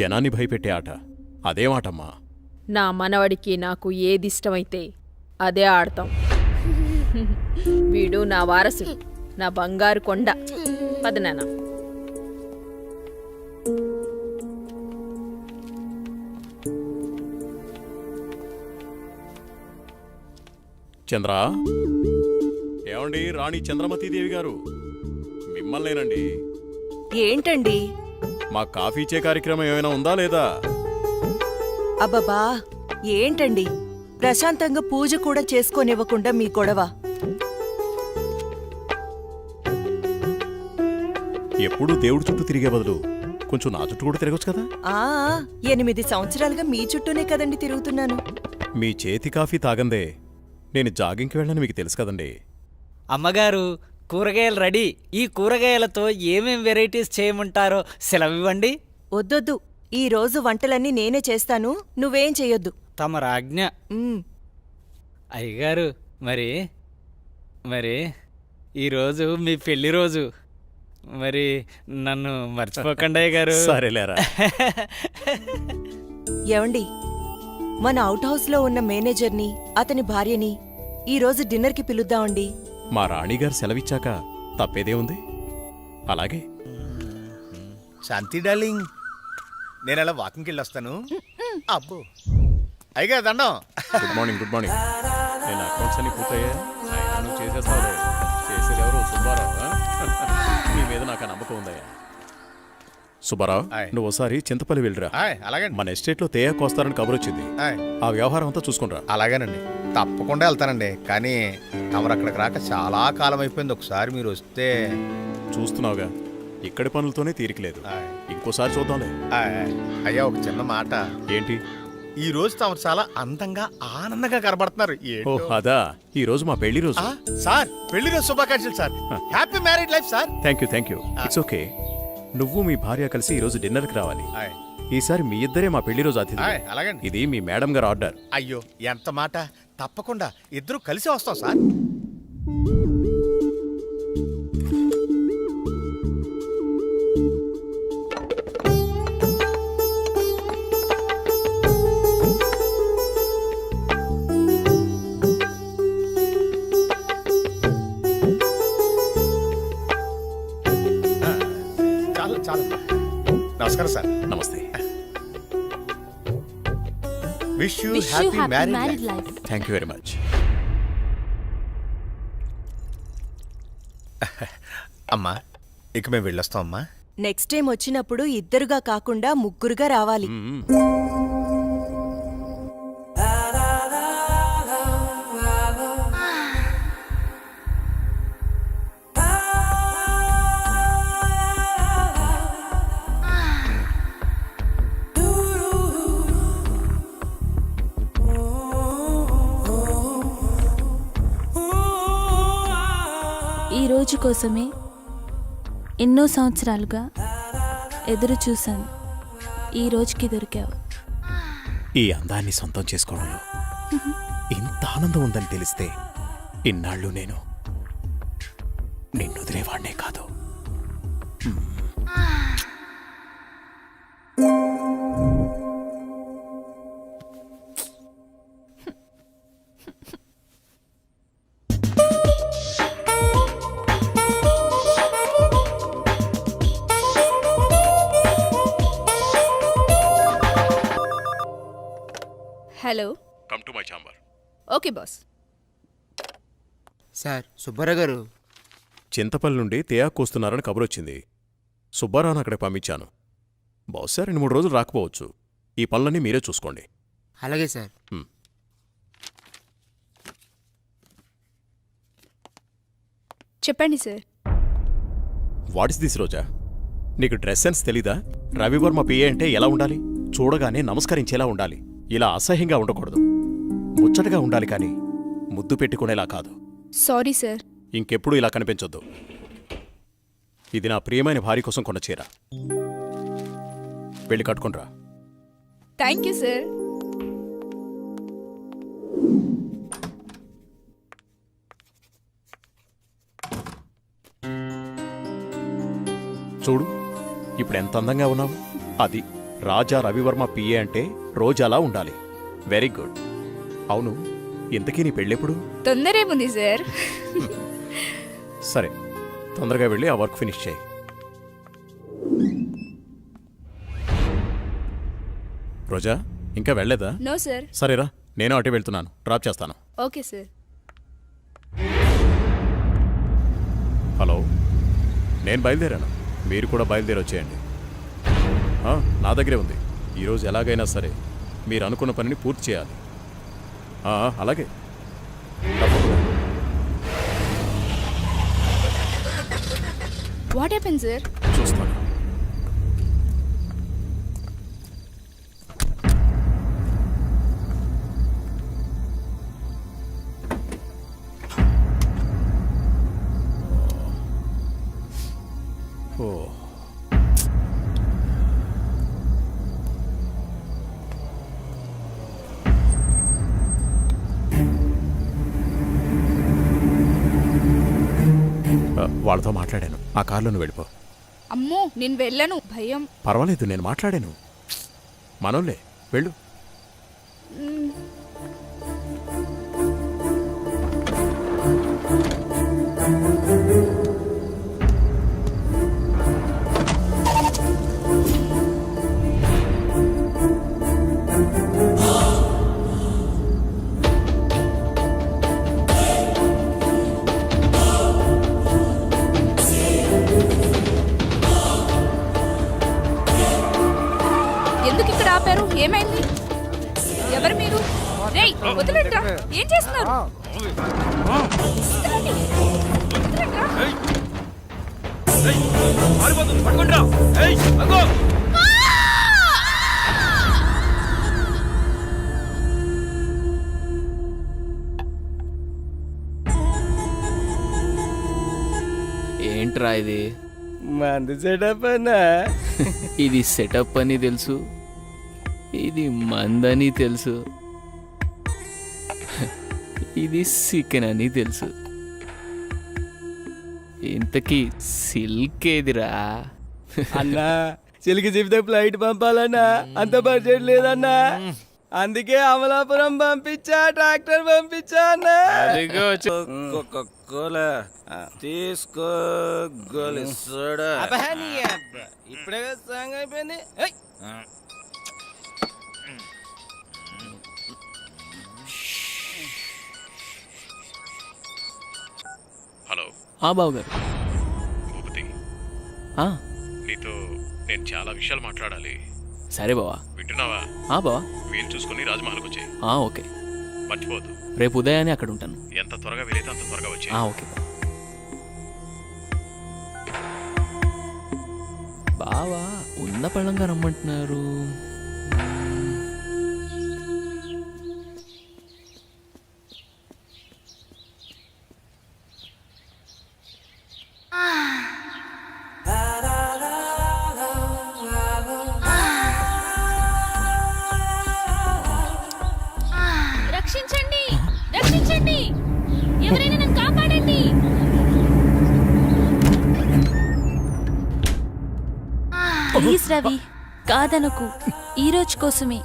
జనాన్ని భయపెట్టే ఆట అదేమాటమ్మా? నా మనవడికి నాకు ఏదిష్టమైతే అదే ఆడతాం. వీడు నా వారసుడు, నా బంగారు కొండ. పదనానా. చంద్ర, ఏమండి రాణి చంద్రమతీదేవి గారు, మిమ్మల్నేనండి. ఏంటండి? మా కాఫీ ఇచ్చే కార్యక్రమం ఏమైనా ఉందా లేదా? అబ్బబ్బా, ఏంటండి ప్రశాంతంగా పూజ కూడా చేసుకోనివ్వకుండా మీ గొడవ? ఎప్పుడూ దేవుడి చుట్టూ తిరిగే బదులు కొంచెం నా చుట్టూ కూడా తిరగచ్చు కదా. 8 సంవత్సరాలుగా మీ చుట్టూనే కదండి తిరుగుతున్నాను. మీ చేతి కాఫీ తాగందే నేను జాగింగ్కి వెళ్ళని మీకు తెలుసు కదండి. అమ్మగారు, కూరగాయలు రెడీ. ఈ కూరగాయలతో ఏమేం వెరైటీస్ చేయమంటారో సెలవివ్వండి. వద్దొద్దు, ఈ రోజు వంటలన్నీ నేనే చేస్తాను, నువ్వేం చెయ్యొద్దు. తమ రాజ్ఞ. అయ్యగారు, మరి మరి ఈరోజు మీ పెళ్లి రోజు. మరి నన్ను మర్చిపోకండి అయ్యగారు. సరేలేరా. ఏవండి, మన అవుట్ హౌస్లో ఉన్న మేనేజర్ని, అతని భార్యని ఈ రోజు డిన్నర్కి పిలుద్దామండి. మా రాణిగారు సెలవిచ్చాక తప్పేదే ఉంది. అలాగే. శాంతి డార్లింగ్, నేను అలా వాకింగ్కి వెళ్ళొస్తాను. అబ్బో అయ్యగా దండం. Good morning. Good morning. నేను అకౌంట్స్ అన్ని పూర్తయ్యా. నువ్వు చేసేస్తావు. చేసేది ఎవరు? సుబ్బారావు. నీ మీద నాకు నమ్మకం ఉందయ్యా. సుబ్బారావు, నువ్వు ఒకసారి చింతపల్లి వెళ్ళిరా. అలాగే. మన ఎస్టేట్లో తేయాకు వస్తారని కబురు వచ్చింది. ఆ వ్యవహారం అంతా చూసుకునిరా. అలాగేనండి, తప్పకుండా వెళ్తానండి. కానీ తమరు అక్కడికి రాక చాలా కాలం అయిపోయింది. ఒకసారి మీరు వస్తే. చూస్తున్నావుగా, ఇక్కడి పనులతోనే తీరికలేదు. ఇంకోసారి చూద్దాంలే. అయ్యా, ఒక చిన్న మాట. ఏంటి? ఈ రోజు తమరు చాలా అందంగా ఆనందంగా కనబడుతున్నారు. ఓ అదా, ఈ రోజు మా పెళ్లి రోజు. సార్, పెళ్లి రోజు శుభాకాంక్షలు sir. Happy married life sir. Thank you. It's okay. నువ్వు మీ భార్య కలిసి ఈ రోజు డిన్నర్కి రావాలి. ఈసారి మీ ఇద్దరే మా పెళ్లి రోజు అతిథి. అలాగండి. ఇది మీ మేడం గారు ఆర్డర్. అయ్యో, ఎంత మాట. తప్పకుండా ఇద్దరు కలిసి వస్తాం సార్. చాలు. నమస్కారం సార్. నమస్తే. Wish you happy married life. Thank you very much. అమ్మా, ఇక మేము వెళ్ళొస్తాం అమ్మా. నెక్స్ట్ టైం వచ్చినప్పుడు ఇద్దరుగా కాకుండా ముగ్గురుగా రావాలి. ఈ రోజు కోసమే ఎన్నో సంవత్సరాలుగా ఎదురు చూశాను. ఈ రోజుకి దొరికావు. ఈ అందాన్ని సొంతం చేసుకోవడంలో ఇంత ఆనందం ఉందని తెలిస్తే ఇన్నాళ్ళు నేను నిన్ను వదిలేవాడినే కాదు. Hello. Come to my chamber. Okay boss. Sir, Subbarao గారు చింతపల్లి నుండి తేయాకు వస్తున్నారని కబురొచ్చింది. సుబ్బారావును అక్కడికి పంపించాను. బహుశా 2-3 రోజులు రాకపోవచ్చు. ఈ పనులన్నీ మీరే చూసుకోండి. అలాగే సార్. చెప్పండి సార్. వాట్ ఇస్ దిస్ రోజా? నీకు డ్రెస్ సెన్స్ తెలీదా? రవివర్మ పిఏ అంటే ఎలా ఉండాలి? చూడగానే నమస్కరించేలా ఉండాలి. ఇలా అసహ్యంగా ఉండకూడదు. ముచ్చటగా ఉండాలి, కానీ ముద్దు పెట్టుకునేలా కాదు. Sorry sir. ఇంకెప్పుడు ఇలా కనిపించొద్దు. ఇది నా ప్రియమైన భార్య కోసం కొన్న చీర. వెళ్ళి కట్టుకునిరా. Thank you sir. చూడు, ఇప్పుడు ఎంత అందంగా ఉన్నావు. అది రాజా రవివర్మ పిఏ అంటే రోజాలా ఉండాలి. Very good. అవును, ఇంతకీ నీ పెళ్ళెప్పుడు? తొందరేముంది సార్. సరే, తొందరగా వెళ్ళి ఆ వర్క్ ఫినిష్ చేయి. రోజా, ఇంకా వెళ్ళలేదా? No sir. సరేరా, నేను అటే వెళ్తున్నాను, డ్రాప్ చేస్తాను. Okay sir. హలో, నేను బయలుదేరాను, మీరు కూడా బయలుదేరి వచ్చేయండి. నా దగ్గరే ఉంది. ఈరోజు ఎలాగైనా సరే మీరు అనుకున్న పనిని పూర్తి చేయాలి. అలాగే, తప్పకుండా. What happen sir? చూస్తాను. ఓ, వాళ్ళతో మాట్లాడాను. ఆ కార్లో నువ్వు వెళ్ళిపో. అమ్మో, నేను వెళ్ళను, భయం. పర్వాలేదు, నేను మాట్లాడాను. మనోళ్ళే, వెళ్ళు. ఎందుకు ఇక్కడ ఆపారు? ఏమైంది? ఎవరు మీరు? రేయ్, వదిలేంట్రా. ఏం చేస్తున్నారు? వదలండి. వదలండ్రా. ఏంట్రా ఇది? మంది సెటప్ అన్నా. ఇది సెటప్ అని తెలుసు, ఇది మందని తెలుసు, ఇది చికెన్ అని తెలుసు. ఇంతకీ సిల్క్ ఏదిరా? అన్నా, చిలికి చెబితే ఫ్లైట్ పంపాలన్నా, అంత బడ్జెట్ లేదన్నా. అందుకే అమలాపురం పంపించా, ట్రాక్టర్ పంపించా అన్నా. తీసుకో గోలి సోడా. ఇప్పుడే సాంగ్ అయిపోయింది. హలో, బావగారు. భూపతి, నీతో నేను చాలా విషయాలు మాట్లాడాలి. సరే బావా. వింటున్నావా? బావా, వీలు చూసుకుని రాజమహల్కి వచ్చే. ఓకే. మర్చిపోవద్దు. రేపు ఉదయాన్నే అక్కడ ఉంటాను. ఎంత త్వరగా వీలైతే అంత త్వరగా వచ్చే. ఓకే బావా. ఉన్న పళ్ళంగా రమ్మంటున్నారు. రక్షించండి, రక్షించండి, ఎవరైనా నన్ను కాపాడండి. ప్లీజ్ రవి, కాదనకు. ఈ రోజు కోసమే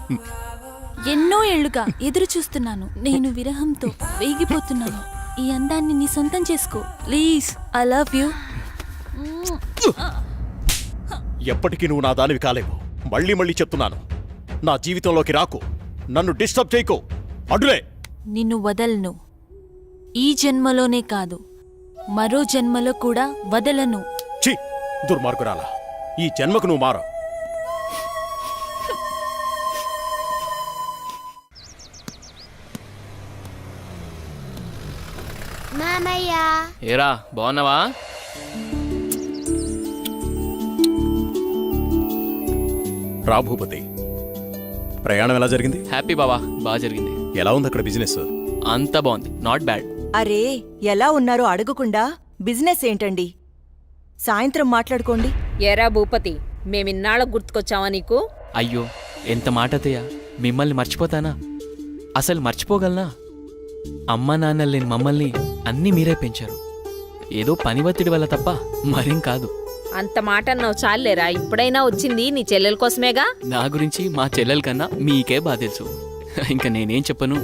ఎన్నో ఏళ్లుగా ఎదురు చూస్తున్నాను. నేను విరహంతో వేగిపోతున్నాను. ఈ అందాన్ని నీ సొంతం చేసుకో ప్లీజ్. I love you. ఎప్పటికీ నువ్వు నా దానివి కాలేవు. మళ్ళీ మళ్ళీ చెప్తున్నాను, నా జీవితంలోకి రాకు, నన్ను డిస్టర్బ్ చేయకు. అడ్డులే. నిన్ను వదలను. ఈ జన్మలోనే కాదు, మరో జన్మలో కూడా వదలను. ఛీ, దుర్మార్గురాలా, ఈ జన్మకు నువ్వు మారు. ఏరా, బాగున్నావా? రా భూపతి, ప్రయాణం ఎలా జరిగింది? హ్యాపీ బావా, బాగా జరిగింది. ఎలా ఉంది అక్కడ బిజినెస్? అంతా బాగుంది, నాట్ బ్యాడ్. అరే, ఎలా ఉన్నారో అడగకుండా బిజినెస్ ఏంటండి? సాయంత్రం మాట్లాడుకోండి. ఎరా భూపతి, మేమిన్నాళ్ళకు గుర్తుకొచ్చావా నీకు? అయ్యో, ఎంత మాట అత్తయ్య, మిమ్మల్ని మర్చిపోతానా? అసలు మర్చిపోగలనా? అమ్మా నాన్న లేని మమ్మల్ని అన్నీ మీరే పెంచారు. ఏదో పని ఒత్తిడి వల్ల తప్ప మరేం కాదు. అంత మాట అన్నావు చాలేరా, ఇప్పుడైనా వచ్చింది నీ చెల్లెల కోసమేగా. నా గురించి మా చెల్లెల కన్నా మీకే బాగా తెలుసు. ఇంకా నేనేం చెప్పను.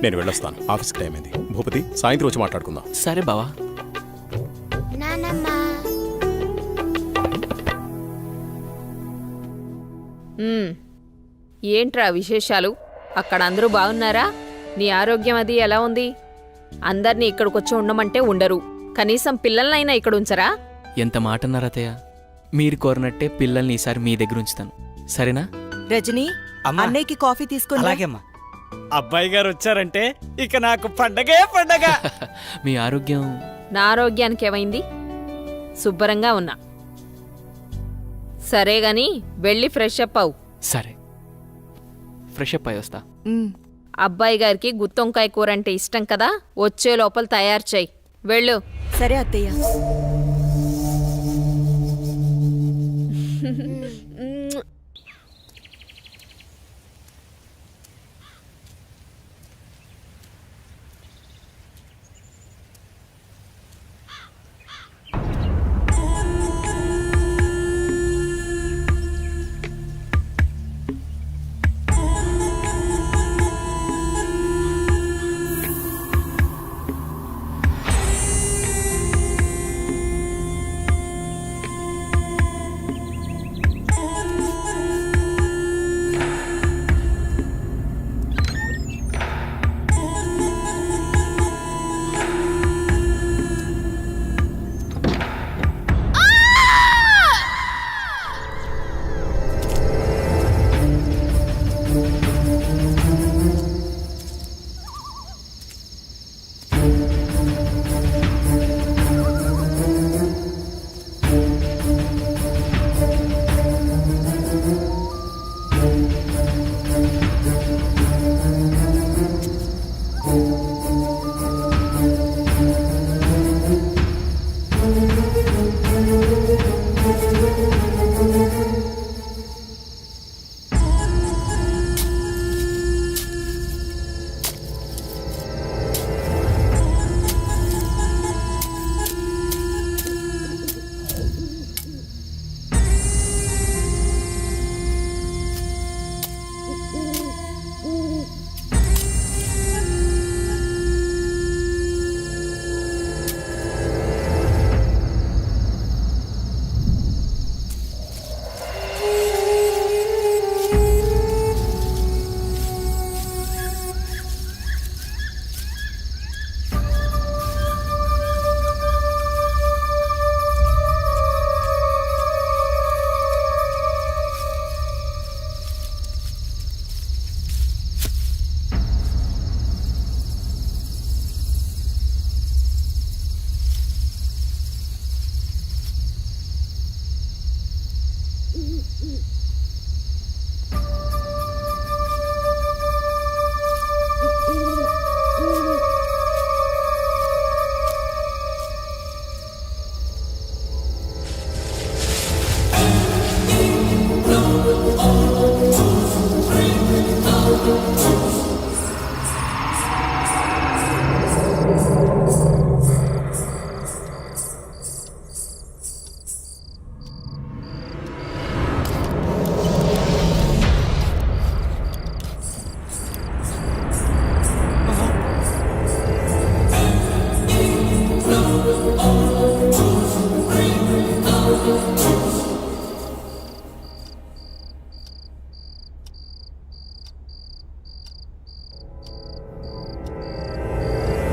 నేను వెళ్ళొస్తాను, ఆఫీస్కి టైం అయింది. భూపతి, సాయంత్రం వచ్చి మాట్లాడుకుందాం. సరే బావా. ఏంట్రా విశేషాలు? అక్కడ అందరూ బాగున్నారా? నీ ఆరోగ్యం అది ఎలా ఉంది? అందరినీ ఇక్కడికొచ్చి ఉండమంటే ఉండరు, కనీసం పిల్లలనైనా ఇక్కడ ఉంచరా? ఎంత మాట అన్నారు అత్తయ్య. మీరు కోరినట్టే పిల్లల్ని ఈసారి మీ దగ్గర ఉంచుతాను, సరేనా? రజనీ, అన్నయ్యకి కాఫీ తీసుకుని రా. అలాగేమ్మా. అబ్బాయి గారు వచ్చారంటే ఇక నాకు పండగే పండగ. మీ ఆరోగ్యం? నా ఆరోగ్యానికి ఏమైంది? శుభ్రంగా ఉన్నా. సరే గాని వెళ్ళి ఫ్రెష్ అప్ అవు. సరే, ఫ్రెష్ అప్ అయి వస్తా. ఉమ్. అబ్బాయి గారికి గుత్తొంకాయ కూర అంటే ఇష్టం కదా, వచ్చే లోపల తయారు చేయి. వెళ్ళు. సరే అత్తయ్య.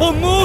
అమ్మో!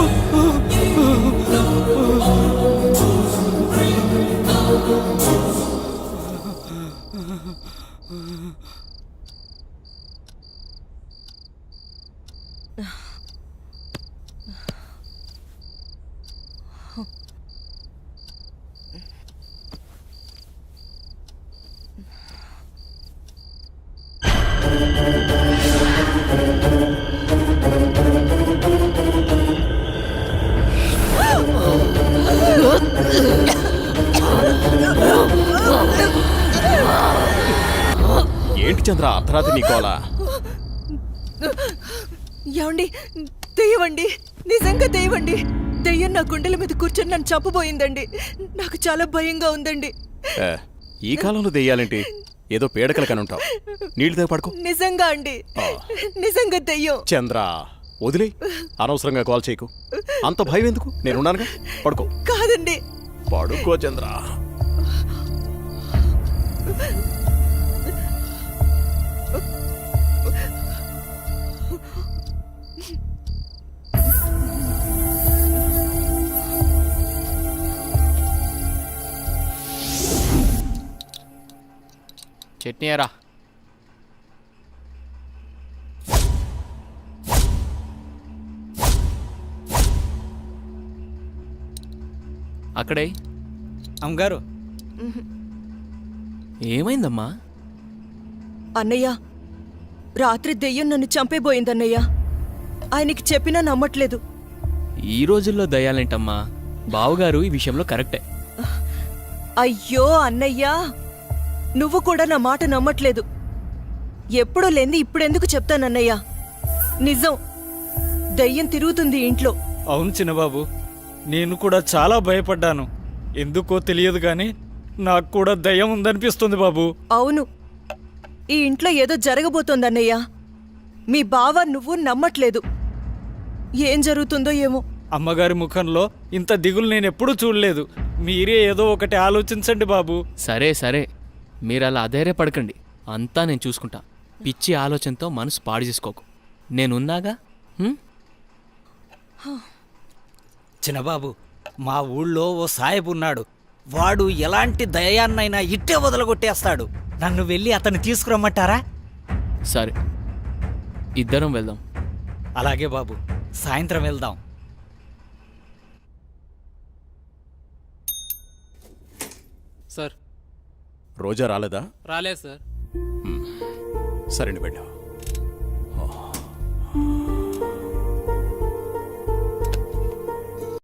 ఏంటి చంద్ర అర్ధరాత్రి నీకోలా? ఏమండి, తెయ్యవండి, నిజంగా తెయ్యవండి. దెయ్యం నా గుండెల మీద కూర్చొని నన్ను చంపబోయిందండి. నాకు చాలా భయంగా ఉందండి. ఏ, ఈ కాలంలో దెయ్యాలేంటి? ఏదో పీడకల కనుంటావు. నీళ్ళు తాగి పడుకో. నిజంగా అండి, నిజంగా దెయ్యం. చంద్ర, వదిలే. అనవసరంగా కాల్ చేయకు. అంత భయం ఎందుకు? నేనున్నానుగా. పడుకో. కాదండి. పడుకో చంద్ర. చట్నీ ఎరా. అక్కడే. అమ్మగారు, ఏమైందమ్మా? అన్నయ్య, రాత్రి దెయ్యం నన్ను చంపేబోయిందన్నయ్య. ఆయనకి చెప్పినా నమ్మట్లేదు. ఈ రోజుల్లో దయ్యాలేంటమ్మా? బావగారు ఈ విషయంలో కరెక్టే. అయ్యో అన్నయ్యా, నువ్వు కూడా నా మాట నమ్మట్లేదు. ఎప్పుడూ లేంది ఇప్పుడెందుకు చెప్తానన్నయ్యా? నిజం, దయ్యం తిరుగుతుంది ఇంట్లో. అవును చిన్నబాబు, నేను కూడా చాలా భయపడ్డాను. ఎందుకో తెలియదు కానీ నాకు కూడా దయ్యం ఉందనిపిస్తుంది బాబు. అవును, ఈ ఇంట్లో ఏదో జరగబోతోందన్నయ్యా. మీ బావ నువ్వు నమ్మట్లేదు. ఏం జరుగుతుందో ఏమో. అమ్మగారి ముఖంలో ఇంత దిగులు నేనెప్పుడూ చూడలేదు. మీరే ఏదో ఒకటి ఆలోచించండి బాబు. సరే సరే, మీరు అలా అధైర్యపడకండి. అంతా నేను చూసుకుంటా. పిచ్చి ఆలోచనతో మనసు పాడు చేసుకోకు. నేనున్నాగా. చిన్నబాబు, మా ఊళ్ళో ఓ సాయబు ఉన్నాడు. వాడు ఎలాంటి దయాన్నైనా ఇట్టే వదలగొట్టేస్తాడు. నన్ను వెళ్ళి అతన్ని తీసుకురమ్మంటారా? సరే, ఇద్దరం వెళ్దాం. అలాగే బాబు, సాయంత్రం వెళ్దాం. సార్, రోజా రాలేదా? రాలేదు సార్. సరే, వెళ్ళావు.